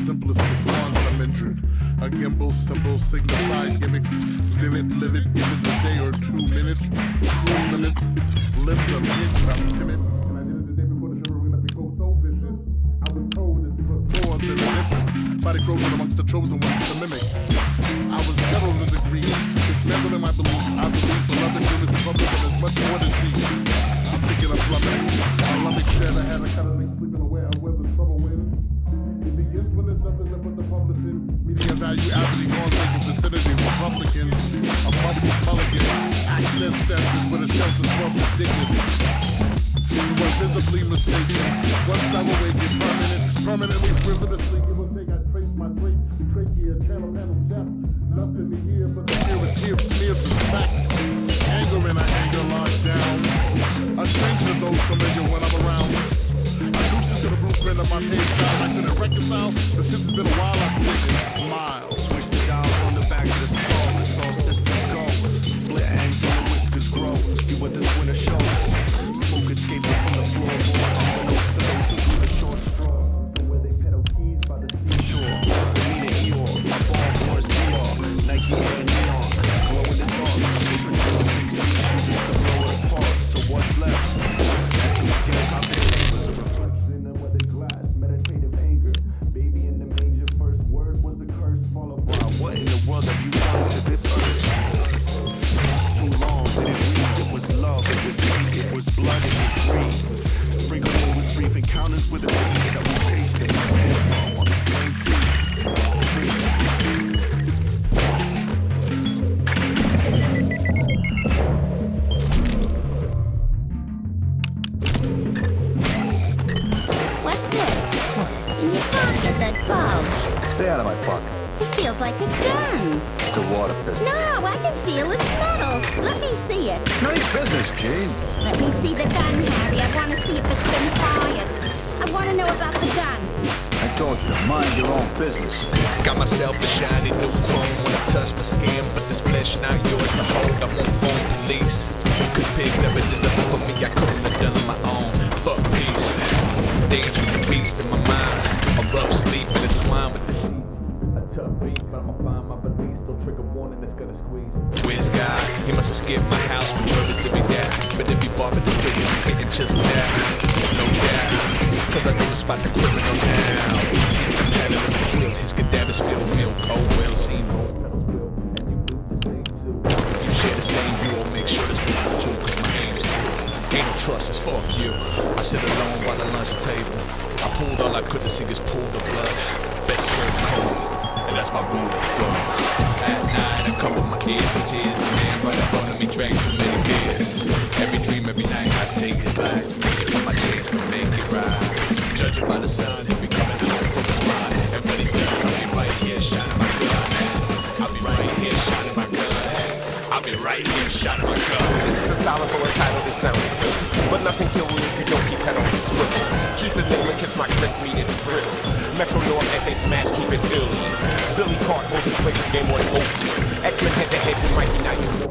simplest response, I'm injured. A gimbal symbol signified gimmicks. Vivid, livid, give it a day or 2 minutes. Cruel limits, limbs are hinged, I'm timid. And I did it the day before the chivalry let me go so vicious. I was told it was more than a difference. Body frozen amongst the chosen ones to mimic. I was settled in degree, dismantled in my beliefs. I believe for love and goodness and public, but there's much more than tea. I'm thinking of plumbing. A lummic said I had a kind of thing sleeping away. I wear the trouble with. It begins when there's nothing left but the publishing. Media value avidly gone like a vicinity. Republican, a muscle mulligan. Access senses with a shelter from the dignity. You were visibly mistaken. Once I awaken, permanently, frivolously, give or take, I trace my trachea, channel depth. Nothing to hear but the fear of tears smeared with facts. Anger and anger locked down. A stranger to those familiar when I'm around. I lose to the blueprint of my page down. I couldn't reconcile, but since it's been a while, I sit and smile. Switch the dials on the back of the skull. It's all systems go. Split ends and the whiskers grow. See what this winter shows. Smoke escaping from the floorboard. Unbeknownst to those who do the short straw. From where they pedal keys by the seashore. Demeanor Eeyore. My ball boards Dior. Nike Air Neon. Glow in the dark. They control 6 just to blow it apart. So what's left? That's some skin contemplation. A reflection of weathered glass. Meditative anger. Baby in the manger. First word was the curse. Followed by what in the world have you done to this earth? Too long did it read. It was love. It was hate. It was blood. It was greed. Sprinkled in with brief encounters with a beat that we pasted. And on the same feet. What's this? In your pocket, that bulge. Stay out of my pocket. It feels like a gun. It's a water pistol. No, I can feel it's metal. Let me see it. Nice business, Gene. Let me see the gun, Harry. I want to see if it's been fired. I want to know about the gun. I told you to mind your own business. Got myself a shiny new chrome when I touch my skin, but this flesh not yours to hold. I won't phone police, cause pigs never deliver for me. I couldn't have done it my own. Fuck peace. Dance with the beast in my mind. A rough sleep and entwined with the sheets. A tough beat, but I'ma find my beliefs. Don't trigger warning that's gonna squeeze. Where's God? He must have skipped my house when murders to be there. But if he barber the prison, he's getting chiseled down. No doubt, cause I know to spot the criminal now. I'm tatted in the field, his cadaver spilled milk. Oh well, seen both pedals will, and you do the same too. You share the same view, I'll make sure this one for two, cause my aim's true. Ain't no trust, it's fuck you. I sit alone by the lunch table. I pulled all I could to see is pool of blood. Best served cold, and that's my rule of thumb. At night, I cover my ears and tears. The man right in front of me drank too many beers. Every dream, every night, I take his life. Waiting for my chance to make it right. Judging by the sun, he'll be coming home from his ride. And when he does, I'll be right here shining my gun. I'll be right here shining my gun. I'll be right here shining my gun. This is a style for a title that sounds silly, but nothing kill me if you don't keep that on the swivel. Keep the nigga, kiss my grits, meat is thrill. Metro North, SA Smash, keep it ill. Billy Cart, hold his plate, game on Oakley. X-Men head to head with Mikey, now you know.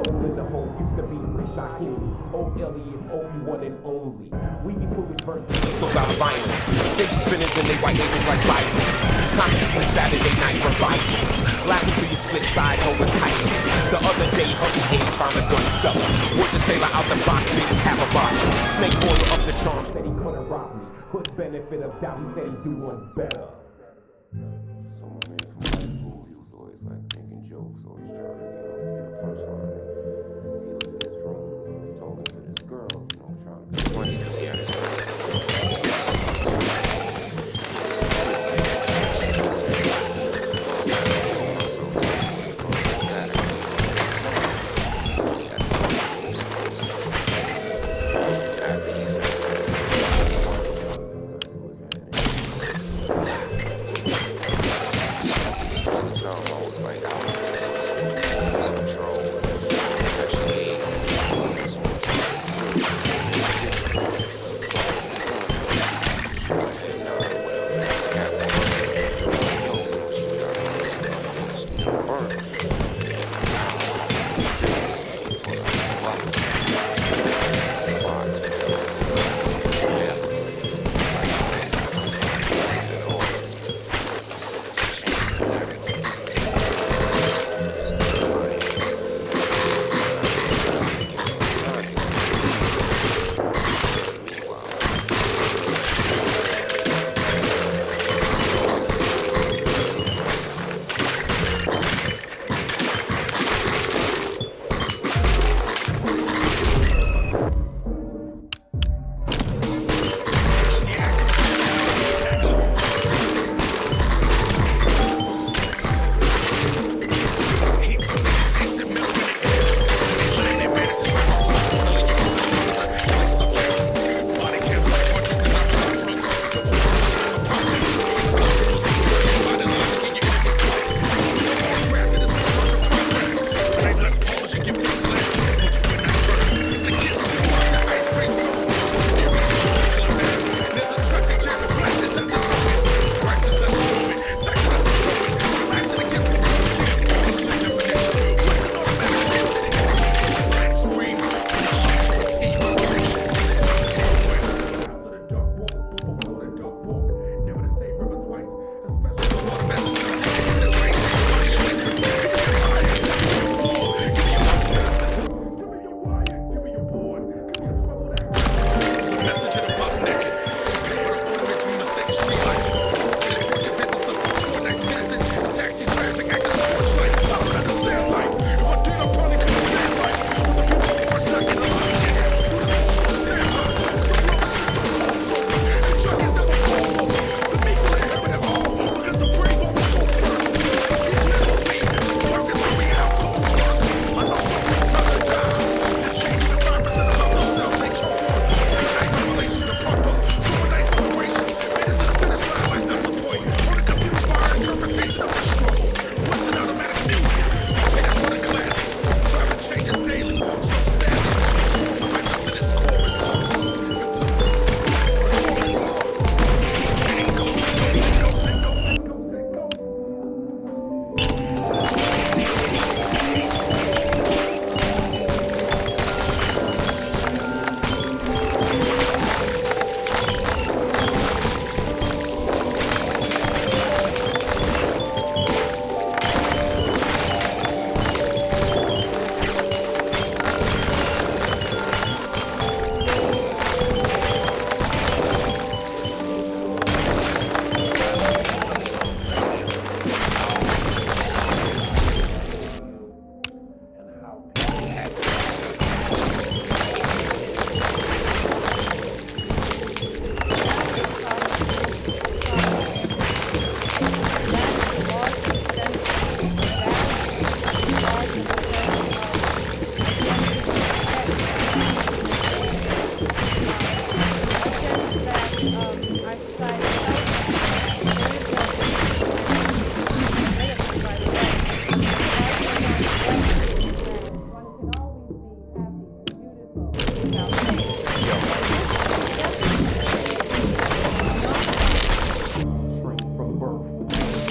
Soul in the hole, used to be Shaheem. Old Elliot, one and only. We be pulling birds, so out of vinyl. Sticky spinners and they white niggas like Bibles. Consciousness Saturday night revival. Laughing till you split side over title. The other day, Huggy Hayes found a gun seller. Word to sailor out the box, didn't have a bottle. Snake oil up the charm, said he couldn't rob me. Hood benefit of doubt, he said he'd do one better. So my man from high school, he was always like making jokes, always trying to get the first line. He was in his room talking to this girl, trying to get money because he had his friend. After he said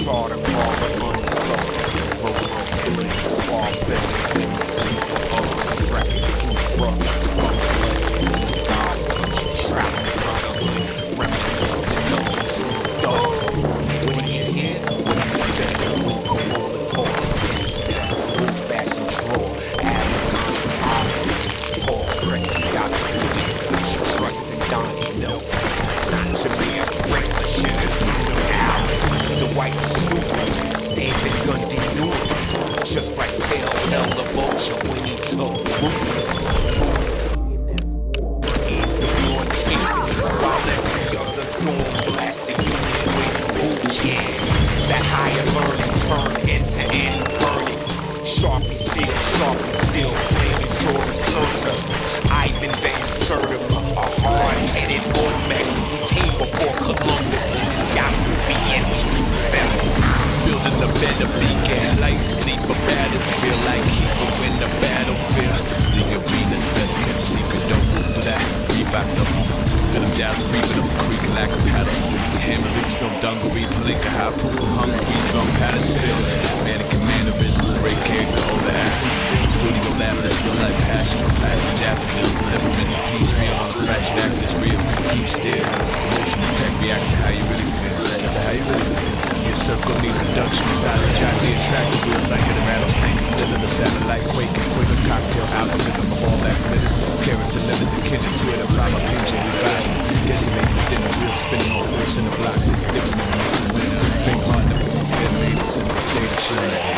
saw the crawler unsolved. Roll on buildings, far better than the super others. Rapping through brothers, God's country, shrouded brotherhood. Reminiscing of the two thugs. What do you hear? What do you say? When Corolla Paul, 10 steps, old-fashioned draw. Adam's Olive, Paul Cressy, Dr. Woody, put your trust in Donnie Nelson. Not Jameer, regular shit, the white stupid, standing Gundy knew it. Just like Pale held the vulture when he took ruthless. In the one campus, while every other dorm blasted union with boot camp. That higher learning turned end-to-end burning. Sharpie still, flaming sword of Surta. Ivan Van Sertima, a hard-headed Olmec who came before Columbus in his yacht would be in two-step. Building a better beacon, light sleep, a battlefield like Hero in the battlefield. The arena's best kept secret, don't do that. Reebok the feel them jazz creeping up the creek like a paddle stick. Hammer loops, no dungaree, palinka, high poop, hungry, drum pattern spill. Mannequin mannerisms, break character, all the athletes stills. Rudy go laugh, that's real life passion. Plastic Japanese, deliverance, peace, real on the fractured act is real. Keep still, emotion attack, react to how you really feel. That's how you really feel. Your circle need reduction, size of chocolate attractive wheels. I hear the rattlesnakes still in the satellite quaking, quiver cocktail algorithm of all that glitters. Character livers and kitchen to it, apply my picture, we buy it. Guessing they can dinner wheel spinning on force in the blocks. It's different than this and winner. Think hard to move, feel made a simple state of shit.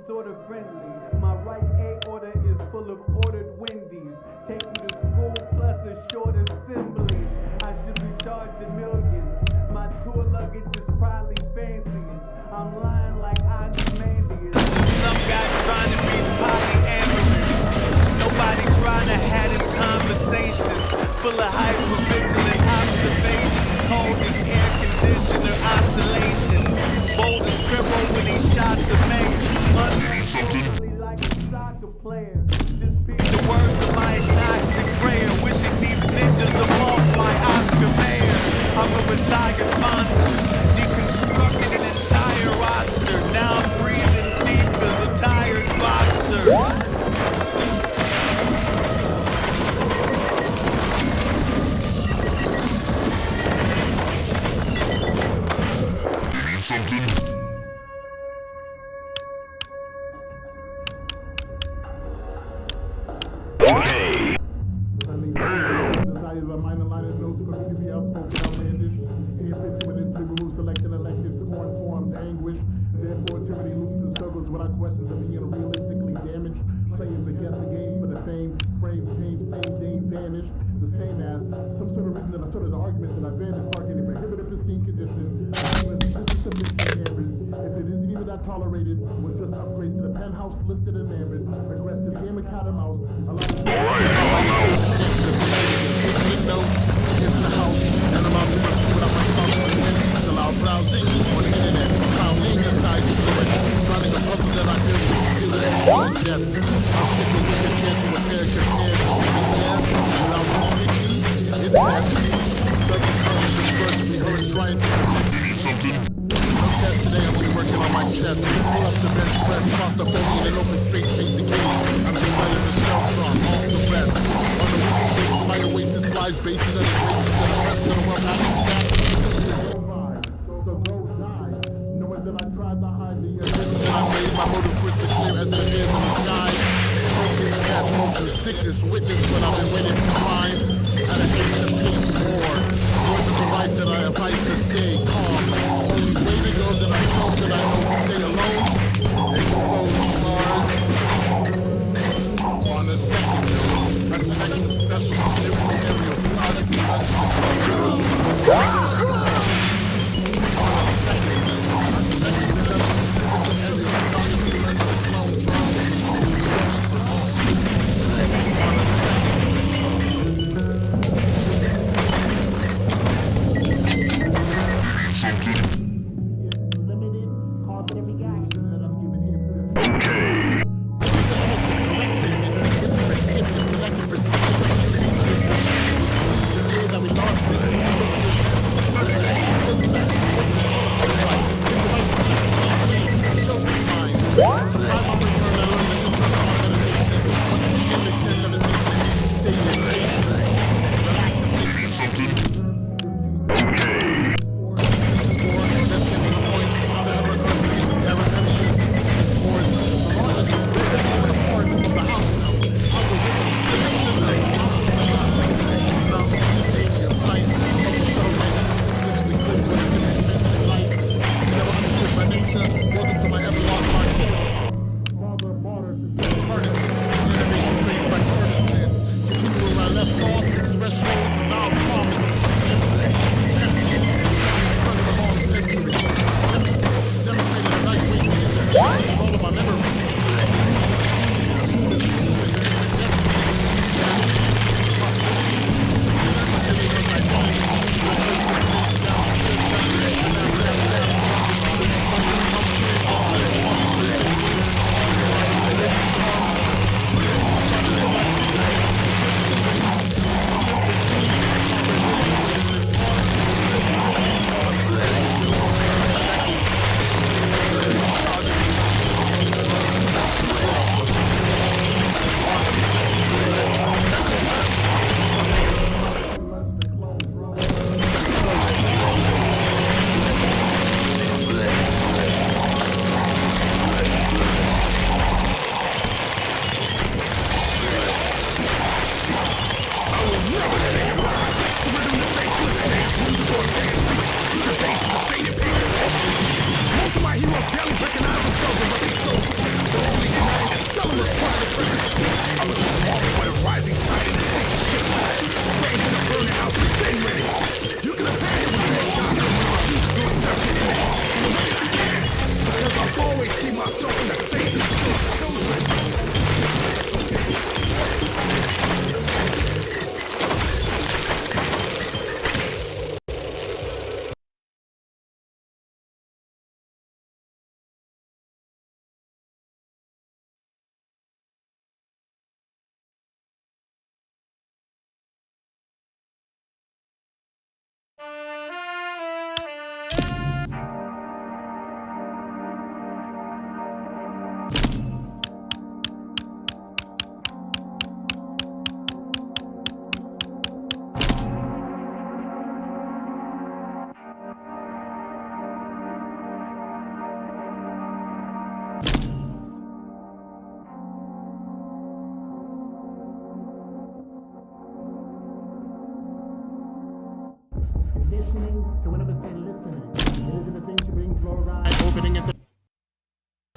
sort of friendly. My right aorta is full of ordered Wendy's. Take you to school plus a short assembly. I should be charging millions. My tour luggage is probably fanciest. I'm lying like Ozymandias. Some guy trying to be polyamorous. Nobody trying to have them conversations. Full of hypervigilant observations. Cold as air conditioner oscillations. Bold as Scribble when he shot the man. Like a soccer player. The words of my agnostic prayer. Wishing these ninjas to off my Oscar mayor. I'm a retired monster. Deconstructed an entire roster. Now I'm breathing deep as a tired boxer. Tolerated was just upgrade to the penthouse listed and average, aggressive game of cat and mouse. It's the house, and I'm out to my food without my spouse. It's allowed browsing on the internet, prowling aside fluid, running a puzzle that I built with deaths. I'll stick a wicked chance to repair compared to without fiction. It's nasty. Sudden currents of first rehearsed trying to protect something. Today I'm only working on my chest. Pull up the bench press, claustrophobia in an open space, face the game. I'm just letting the shelf from off the rest. On the weekend basis, my oasis slides bases and the races and the rest of the world. I so go die, knowing that I tried to hide the original I made. My motive crystal clear as it appears in the sky. Focus, cat, motion, sickness, witness what I've been waiting to find. At a haste of peace, war. Words of advice that I advise to stay calm. Only way to go that I know that I don't stay alone. Exposed Mars. On a second note, I select special different aerial photography. On a second note, I select different aerial photography. On a second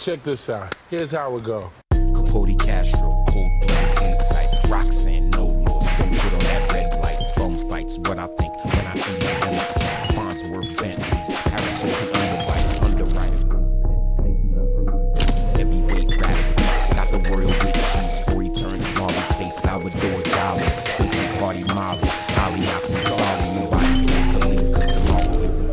Check this out. Here's how it go. Capote Castro, cold-blooded insight. Roxanne, no loss. Don't put on that red light. Bum fights, what I think when I see these MCs. Farnsworth, Bentleys, Harrison's and underwriters, underwriters. Heavyweight raps, got the royal with cheese. Before he turned Marley's face, Salvador Dali. Basement party model, Ali Oxy, sorry, nobody cares to leave cause the law isn't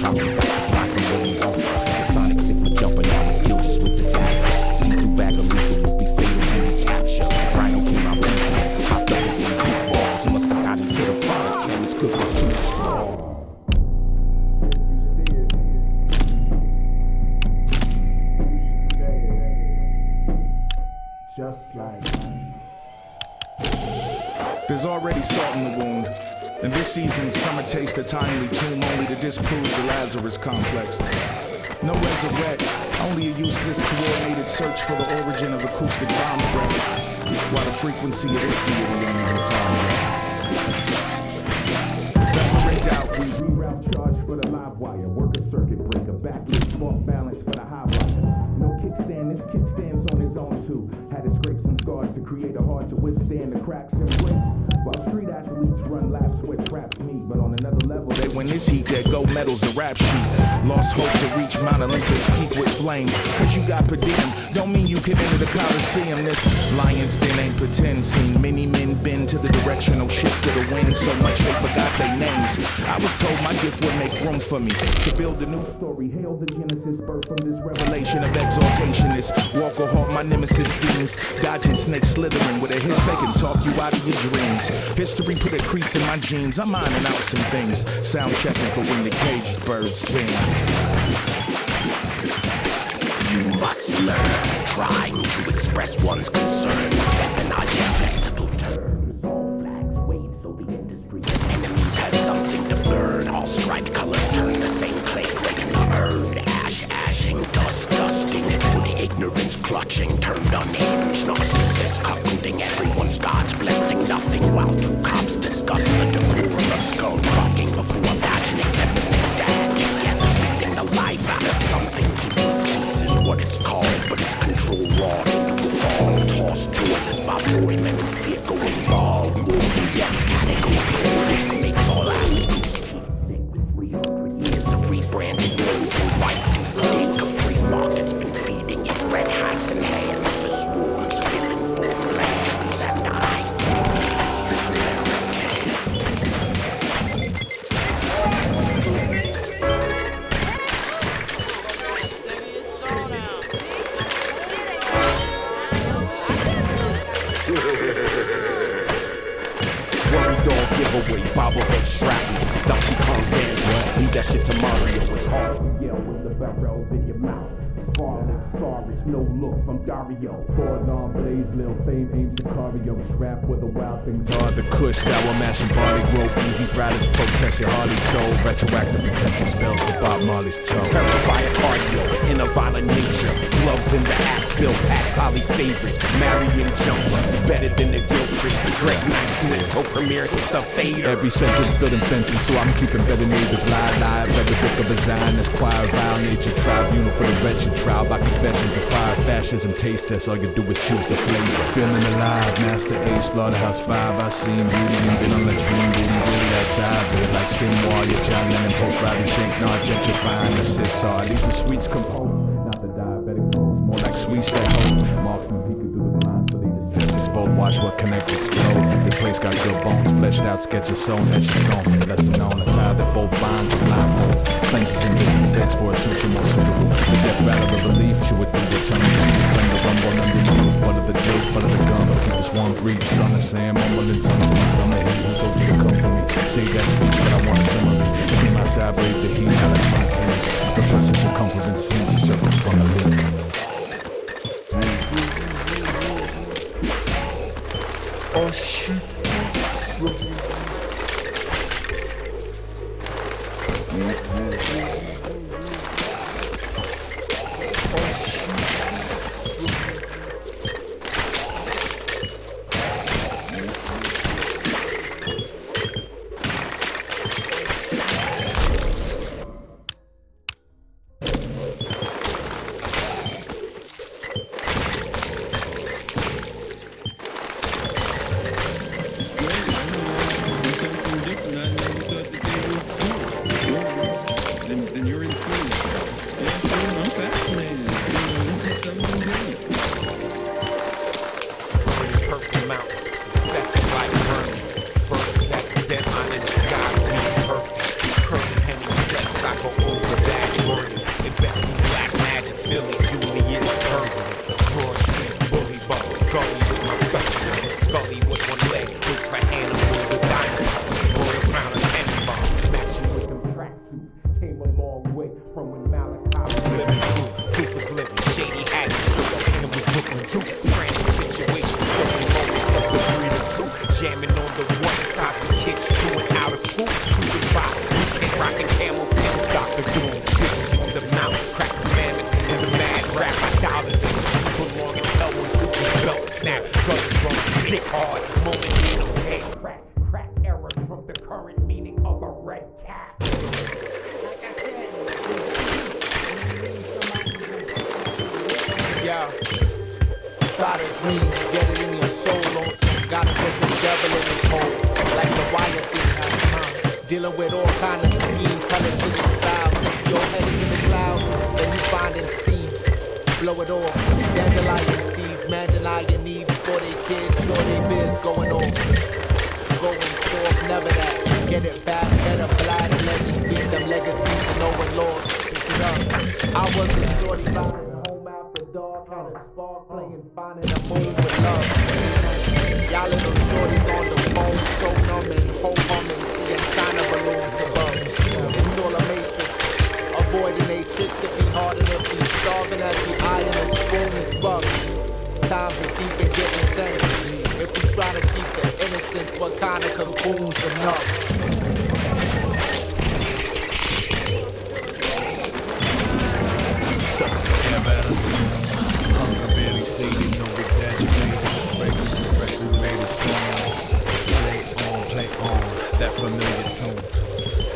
chocolate, got supply from Willie Wonka. The Sonic Sigma jumping out his heel just with the dagger. See-through bag of lethal would be fatal when we capture. Rhino came out recently, hopped up with some goofballs. Must have got into the front, and was cooking too strong. Just like there's already salt in the wound. And this season, summer tastes a timely tomb only to disprove the Lazarus complex. No resurrect, only a useless coordinated search for the origin of acoustic bomb threats. While the frequency of this deity ain't even separate out, we reroute charge for the live wire. Work a circuit breaker, backless fault balance for the high wire. No kickstand, this kickstand's on his own too. Had to scrape some scars to create a hard to withstand the cracks and breaks. While street athletes run laps where traps meet, but on another level, they win this heat, that gold medal's a rap sheet. Lost hope to reach Mount Olympus peak with flame. Cause you got per diem, don't mean you can enter the Coliseum. This lion's den ain't pretend. Seen many men bend to the directional shift of the wind, so much they forgot their names. I was told my gift would make room for me to build a new story. Hail the genesis, birth from this revelation of exaltationist. Walk or halt my nemesis schemes, dodging snakes slithering with a hiss they can talk you out of your dreams. History put a crease in my jeans, I'm ironing out some things. Sound checking for when the caged bird sings. You must learn, trying to express one's concern. Weaponize inflexible terms. All flags wave so the industry enemies has something to burn. All striped colors turn the same clay gray in the urn. Ash, ashing, dust, dusting. For the ignorance clutching, turned unhinged. Narcissist cuckolding everyone's God's blessing. Nothing while two cops discuss the decorum of skull fucking before imagining them and their dad together, beating the life out of something to peace is what it's called, but it's control raw into a ball. Tossed joyless by boy men in fear going bald. Moving yet category makes all athletes with 300 years of rebranded rose and white. Think of free markets been feeding it red hats and hands for swarms of ill-informed lands, and I see Worry dog giveaway, bobblehead shrapnel, Donkey Kong dance, leave that shit to Mario. It's hard to yell with the barrels in your mouth. Scarlet, Sarge, no look from Dario. Forward on blaze, Lil Fame aims Sicario. Rap where the wild things are. The Kush, sour mash and barley grove, easy riders protest your Harley toe. Retroactive protective spells for Bob Marley's toe. Terrifier cardio in a violent nature. Gloves in the axe, Bill Pax, Holly favorite. Marion jumper, better than the Gilchrist. Greg Nice, Glinto premiere, the fader. Every sentence building fences, so I'm keeping better neighbors. Lie, read the book of design. That's choir, vile nature, tribunal for the wretched. Trial by confessions of fire, fascism, taste test. All you do is choose the flavor. Feeling alive, Master A, Slaughterhouse 5. I seen beauty and been on the dream, beauty really outside. But like Sin Warrior, John Lennon, Post Riding Shank, not gentrifying the sitar. These are sweets composed, not the diabetic pose. More like sweets that hope. Marksman peeking through the blinds, so they just explode. Watch what connect explode. This place got good bones, fleshed out sketches sewn, etched in stone for the lesson known. A tie that both binds and blindfolds, clenches and disinfects for a switch more suitable. The death rattle of relief, chew it through the tongue. Flame the rumble underneath, butter the joke, butter the gun. But keep this one brief, son of Sam, mumbling tongues in the summer heat. Who told you to come for me? Save that speech, but I want a summary. Came outside, breathe the heat, now that's my case. The trust is circumference, seems to circumscribe the loop. Oh shit. two. Frantic situations, stolen moments of the breeder two. Jamming on the one, cosmic kids to and out of school. Cruising by, weekend rocking camel Tim's Dr. Doom. Living on the mountain, crack commandments in the mad rap. I doubt it. Belong in hell when Gucci's belt snap. Guns run, dick hard, moment in a head crack. Crack errors from the current meaning of a red cap. Yeah, inside a dream, get it in your soul on some. Gotta put the devil in his hole, like the wire thing. Dealing with all kind of schemes, colors in the style. Think your head is in the clouds, then you find in steam. Blow it off, dandelion seeds, man denying needs for their kids, so they biz going off. Going soft, never that. Get it back, better black legends, beat them legacies and no one lost. Pick it up. I was a shorty riding home after dark, had a spark playing fine in the moon with love. Y'all little shorties on the phone, so numb and whole humming, seeing China balloons above. It's all a matrix, avoiding a tricks. It be harder if we starving as we eye in a spoon is rough. Times is deep and getting changed. If we try to keep the innocence, what kind of cocoon's enough? Sucks to have out of the hunger barely sated, no exaggerated. Fragrance of freshly rated tunes. Play on, that familiar tune.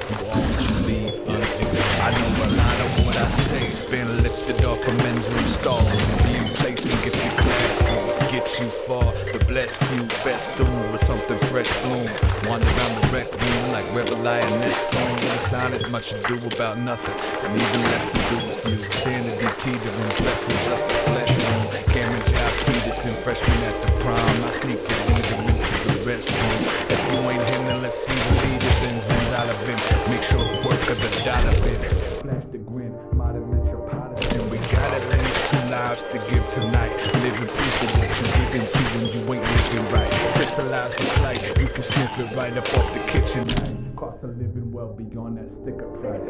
You always leave unexamined. I know a lot of what I say has been lifted off of men's room stalls and being placed in gifted classrooms. Get you far, the blessed few festooned with something fresh bloom. Wander around the rec room like rebel lioness tone. With a silent much ado about nothing, and even less to do with you. Sanity teetering, blessing just a flesh room. Cameron Josh Peterson, freshman at the prime. I sneak the leader into the restroom. If you ain't him, then let's see the leader. Then Zen's bin. Make sure the work of the dollar bin. Flash the grin, modern mental policy. And we got at least 2 lives to give tonight. Living proof of what you dig into when you ain't living right. Crystallize the plight, you can sniff it right up off the kitchen. Cost of living well beyond that sticker price.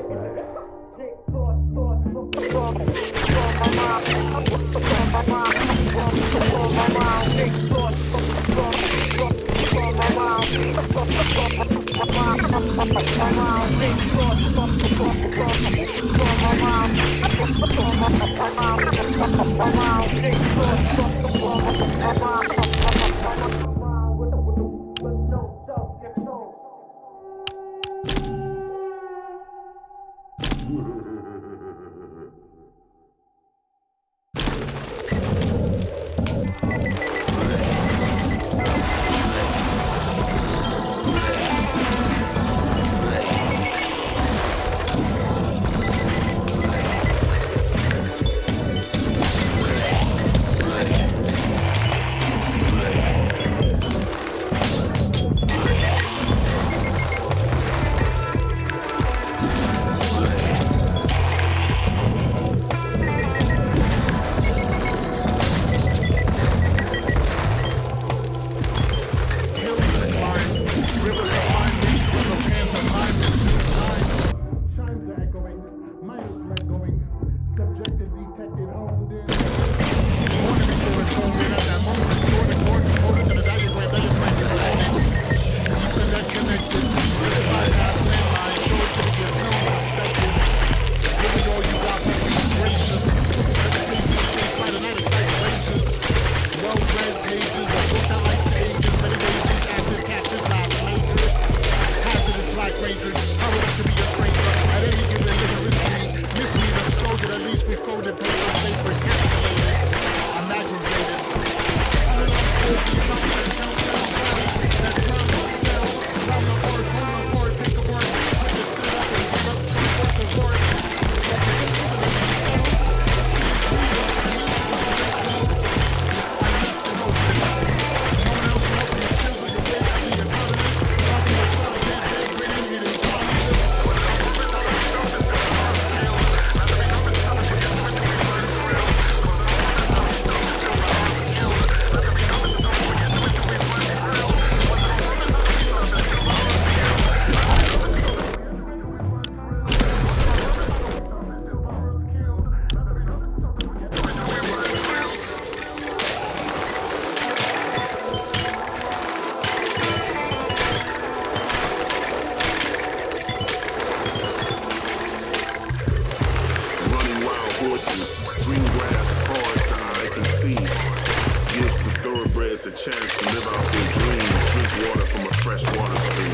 chance to live out their dreams, drink water from a fresh water stream.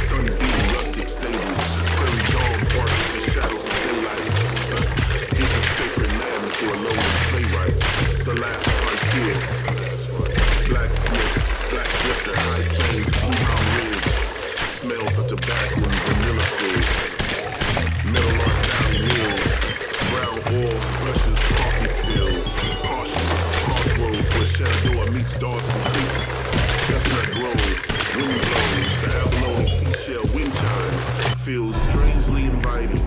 Sun-beaten rustic stables, prairie dog barks in the shadows of daylight. It's a sacred land for a lonely playwright. The last frontier. Blacksmith, black drifter, high plains, blue round ridge. Smells of tobacco and vanilla food. Middle Arch Valley mills. Brown oil brushes, coffee spills. Caution, crossroads where Shenandoah meets Dawson Creek. Chestnut Grove, wind blows, the abalone seashell wind chime feels strangely inviting.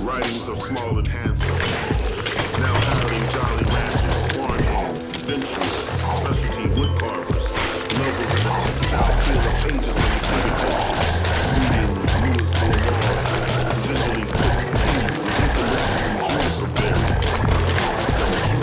Writings of small and handsome, now hiring jolly ranchers, farmhands, adventurers, specialty wood carvers, lovers of the feel the pages of the publication, reading Lewis Boulevard, visually sipped tea with eucalyptus and juniper berries. Some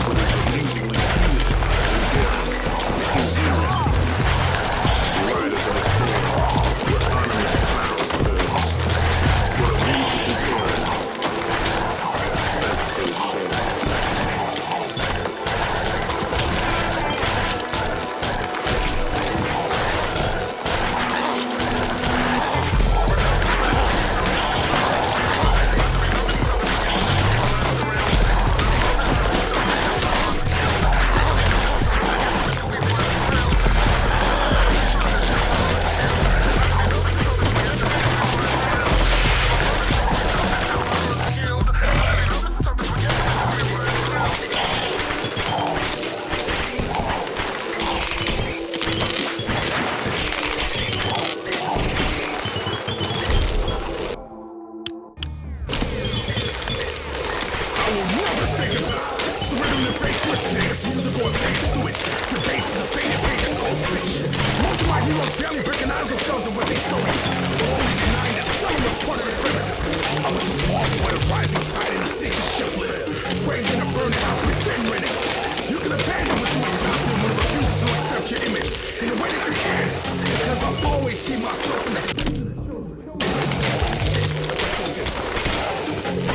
Jupiters amusingly cute and daring,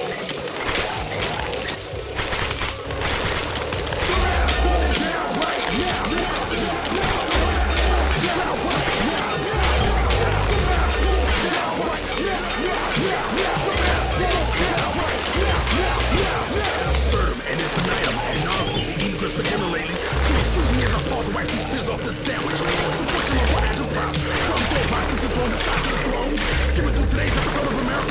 endearing.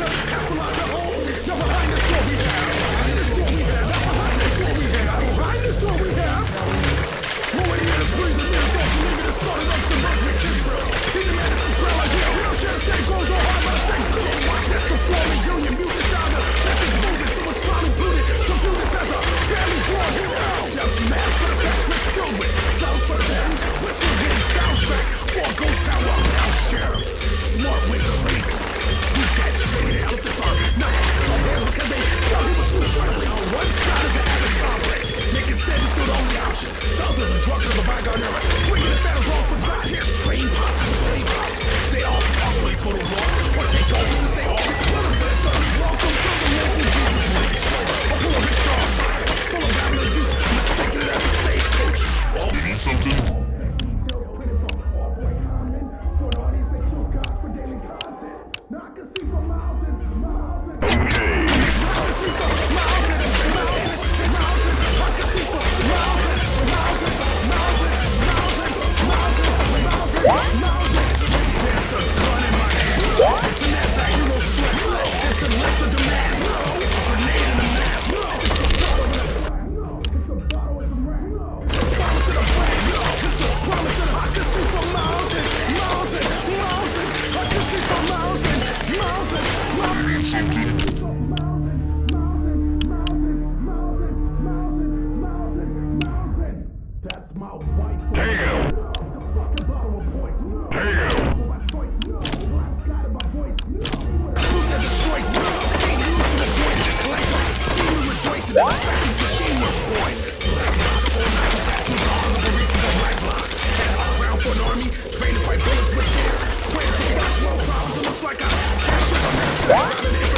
Riders of the storm, where anonymous clouds live. What a musical pair. That's the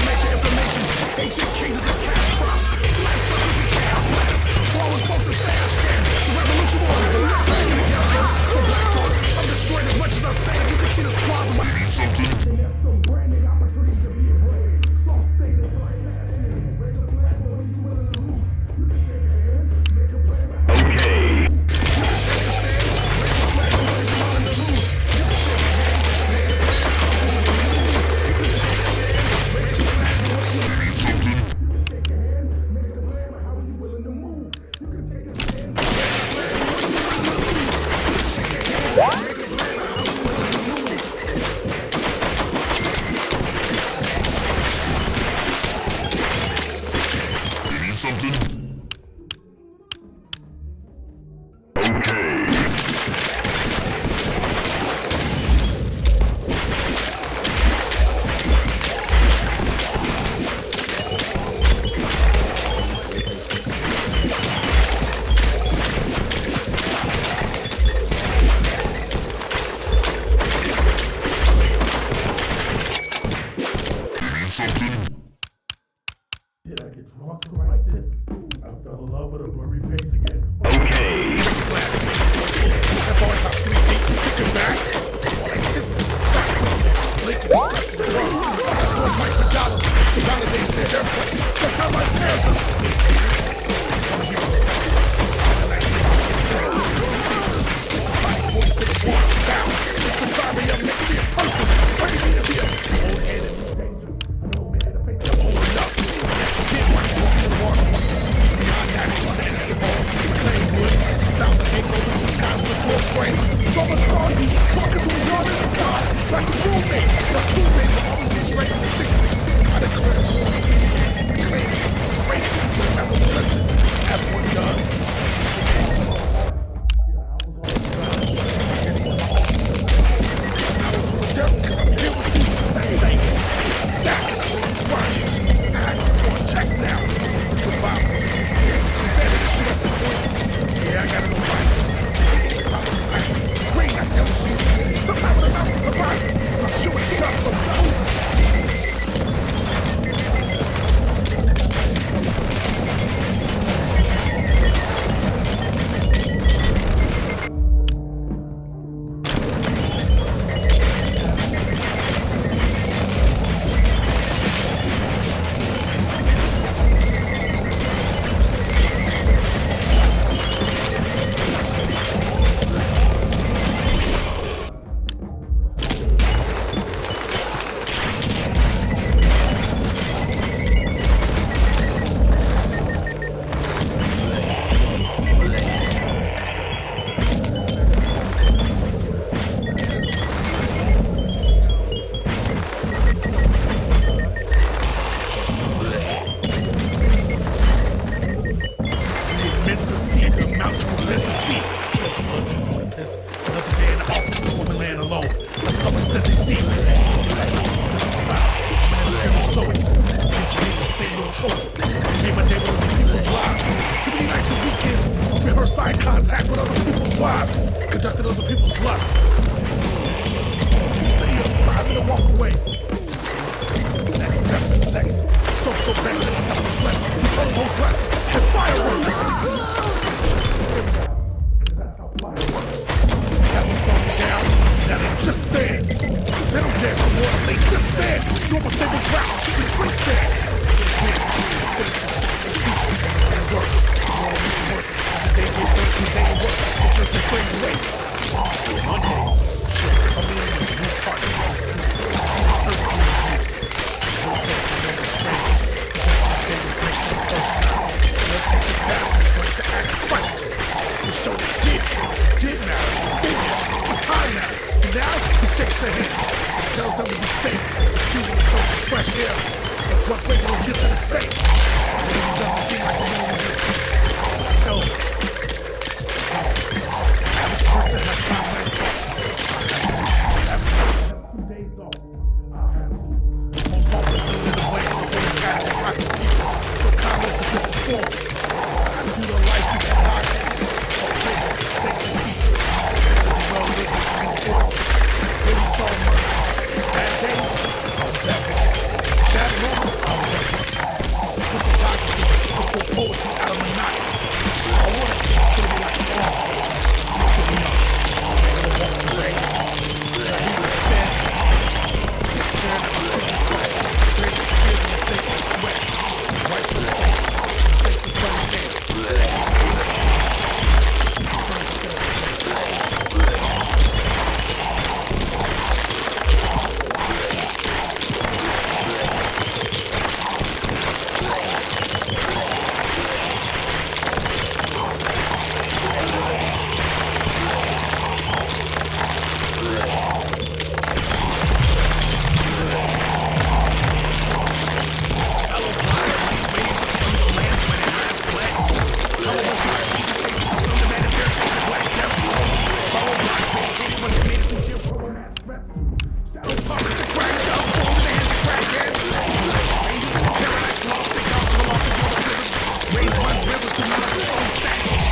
shame. Ancient kings and cash crops, flat circles and chaos ladders, fallen folks and Rivers runs rivers to mount the stone statues.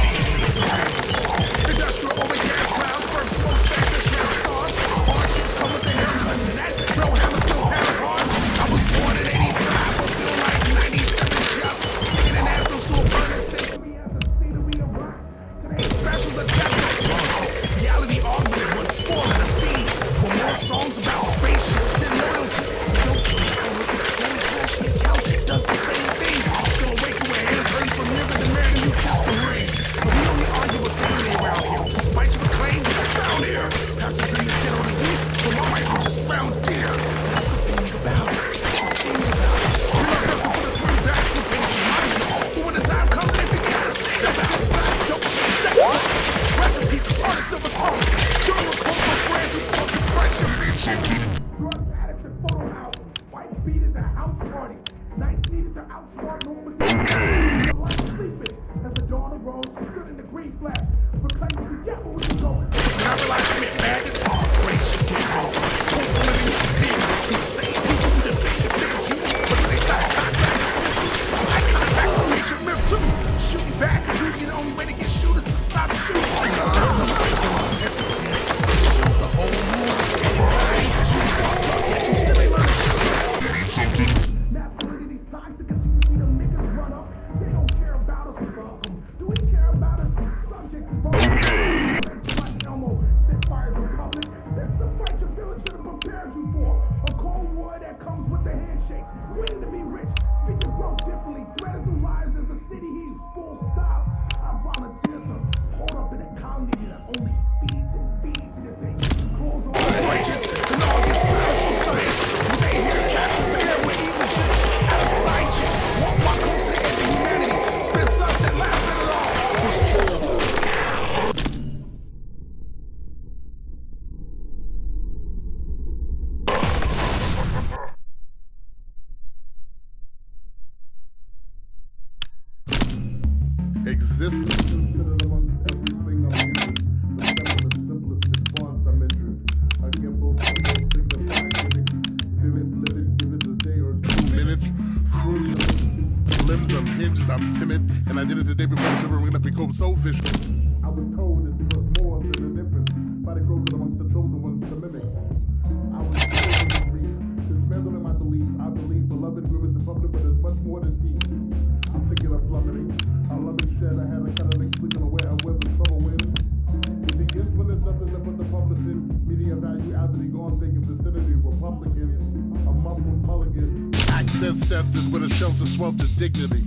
Industrial over gas clouds, burn smoke stack the shroud stars. Hard ships come with the haircuts and that bro hammer still pounds hard. I was born in 85, but feel like 97 just. Taking an anthems to a burning century as the scenery of rocks. Today's special attack on reality augmented, what's spoiling the scene. With more songs about spaceships than loyalty. Don't you hours, going flashy and couch it does the same thing. Don't wake you with hands ready for living the man and you kiss the ring. But we only argue with family around here. Despite your claim, you were found here. Perhaps the dream is dead on the heat, but my rifle just found deer. That's the thing about it. That's the thing about it. We love nothing but a swing back with patient mind. But when the time comes, they forget how to sing about it. Jokes and sex, recipes, artists, silver tongue. During a quote for friends who fought depression. Drug addicts and photo albums. White beaters at house parties. Nights needed to outsmart homeless. The light sleeping. As the dawn arose, she stood in the green flag. Proclaiming we get where we can go. Now realize Smith madness. Great shit get wrong. Who's the living team? The same people who debate you. But they got contracts. I contracts with Major Myth too. Shooting back is usually the only way to get shooters to stop shooting. Shoot the whole moon. Anxiety has you fucked up, yet you still ain't learning shit. Masculinity's toxic as you see them niggas run up. They don't care about us, fuck them. Do we care about us? Subject to vote. Like Elmo, set fires in public. That's the fight your village should have prepared you for. A cold war that comes with the handshakes. Win to be rich. Speaking broke differently. Threaded through lives as the city he's full stop. I volunteered to hold up in a colony that only feeds and feeds and things. Clothes on righteous and all gets silenced for science. When they hear cattle bear with evil just out of sight shit. Walk my coast to the edge of humanity. Spend sunset laughing at it all. It's terrible. Existence. Considered amongst everything I'm using. The simplest response I'm injured. A gimbal symbol signifies vivid, give it a day or 2 minutes. Cruise. Limbs unhinged, I'm timid. And I did it the day before shivering left me cold so vicious. I was told it was more than a difference. Body frozen amongst the chosen ones to mimic. I was told to read. Dismantled in my belief. I believe beloved rivers in public, but it's much more than teeth. I'm thinking of plummeting. I love it shed. I had a kind of thing sleeping away. I weather trouble wins. It begins when there's nothing left but the publishing. Media value, Anthony gone vacant vicinity. Republican, a muffled mulligan. Accent centered with a shelter swelter dignity.